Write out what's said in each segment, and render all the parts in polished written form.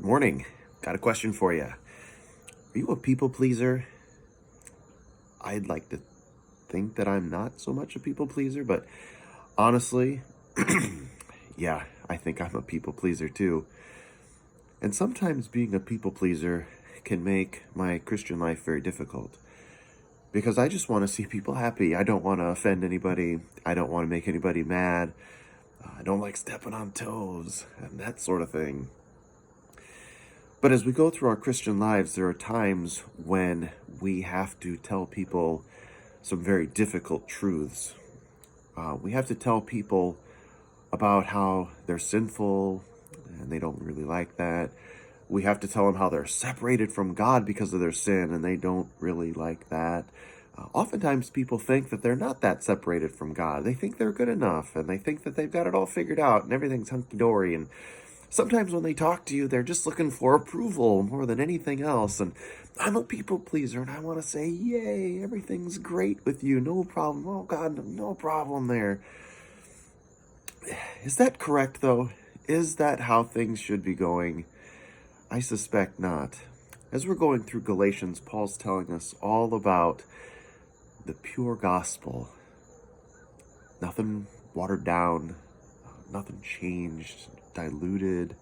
Morning. Got a question for you. Are you a people pleaser? I'd like to think that I'm not so much a people pleaser, but honestly, yeah, I think I'm a people pleaser too. And sometimes being a people pleaser can make my Christian life very difficult because I just want to see people happy. I don't want to offend anybody. I don't want to make anybody mad. I don't like stepping on toes and that sort of thing. But as we go through our Christian lives, there are times when we have to tell people some very difficult truths. We have to tell people about how they're sinful and they don't really like that. We have to tell them how they're separated from God because of their sin and they don't really like that. Oftentimes people think that they're not that separated from God. They think they're good enough and they think that they've got it all figured out and everything's hunky-dory. And sometimes when they talk to you, they're just looking for approval more than anything else. And I'm a people pleaser and I want to say, yay, everything's great with you. No problem. Oh God, no problem there. Is that correct though? Is that how things should be going? I suspect not. As we're going through Galatians, Paul's telling us all about the pure gospel. Nothing watered down, nothing changed, diluted,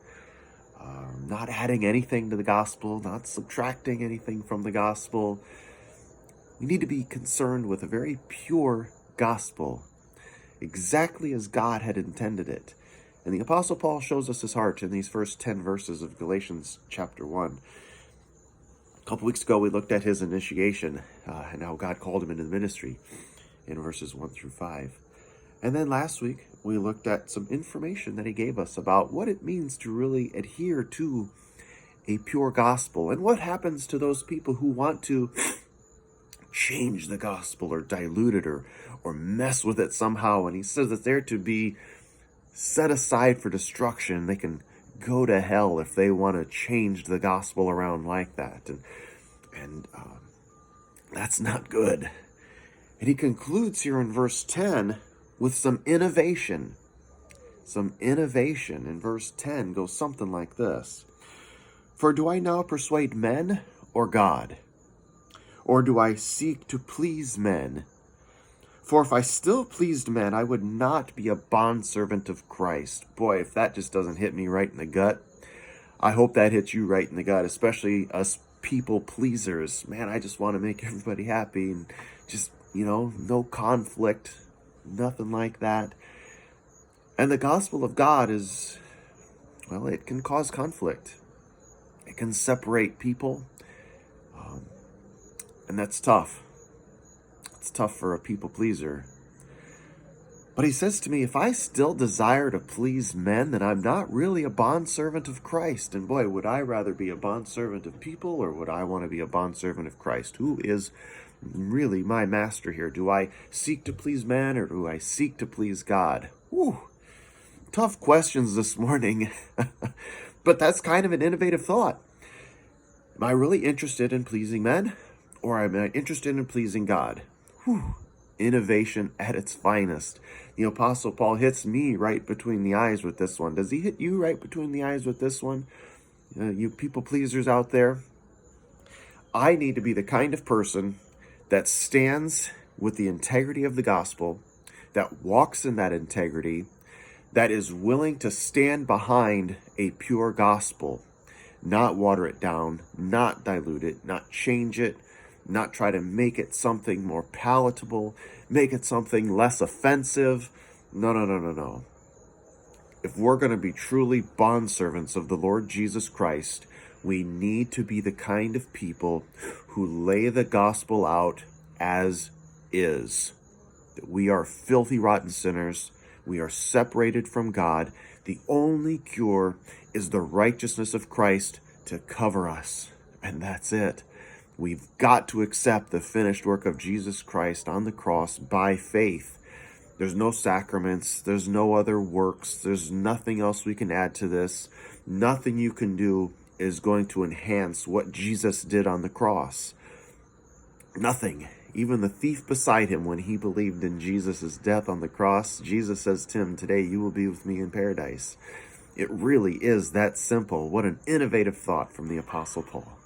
not adding anything to the gospel, not subtracting anything from the gospel. We need to be concerned with a very pure gospel, exactly as God had intended it. And the Apostle Paul shows us his heart in these first 10 verses of Galatians chapter 1. A couple weeks ago, we looked at his initiation and how God called him into the ministry in verses 1 through 5. And then last week, we looked at some information that he gave us about what it means to really adhere to a pure gospel and what happens to those people who want to change the gospel or dilute it or mess with it somehow. And he says that they're to be set aside for destruction. They can go to hell if they want to change the gospel around like that. And that's not good. And he concludes here in verse 10 with some innovation. Some innovation in verse 10 goes something like this. For do I now persuade men or God? Or do I seek to please men? For if I still pleased men, I would not be a bondservant of Christ. Boy, if that just doesn't hit me right in the gut, I hope that hits you right in the gut, especially us people pleasers. Man, I just want to make everybody happy and just, no conflict, nothing like that. And the gospel of God is, well, it can cause conflict. It can separate people. And that's tough. It's tough for a people pleaser. But he says to me, if I still desire to please men, then I'm not really a bondservant of Christ. And boy, would I rather be a bondservant of people or would I want to be a bondservant of Christ? Who is really my master here? Do I seek to please man or do I seek to please God? Whew. Tough questions this morning. But that's kind of an innovative thought. Am I really interested in pleasing men or am I interested in pleasing God? Whew. Innovation at its finest. The Apostle Paul hits me right between the eyes with this one. Does he hit you right between the eyes with this one? You people pleasers out there? I need to be the kind of person that stands with the integrity of the gospel, that walks in that integrity, that is willing to stand behind a pure gospel, not water it down, not dilute it, not change it, not try to make it something more palatable, make it something less offensive. No. If we're going to be truly bondservants of the Lord Jesus Christ, we need to be the kind of people who lay the gospel out as is. That we are filthy, rotten sinners. We are separated from God. The only cure is the righteousness of Christ to cover us. And that's it. We've got to accept the finished work of Jesus Christ on the cross by faith. There's no sacraments. There's no other works. There's nothing else we can add to this. Nothing you can do is going to enhance what Jesus did on the cross. Nothing. Even the thief beside him, when he believed in Jesus' death on the cross, Jesus says to him, today you will be with me in paradise. It really is that simple. What an innovative thought from the Apostle Paul.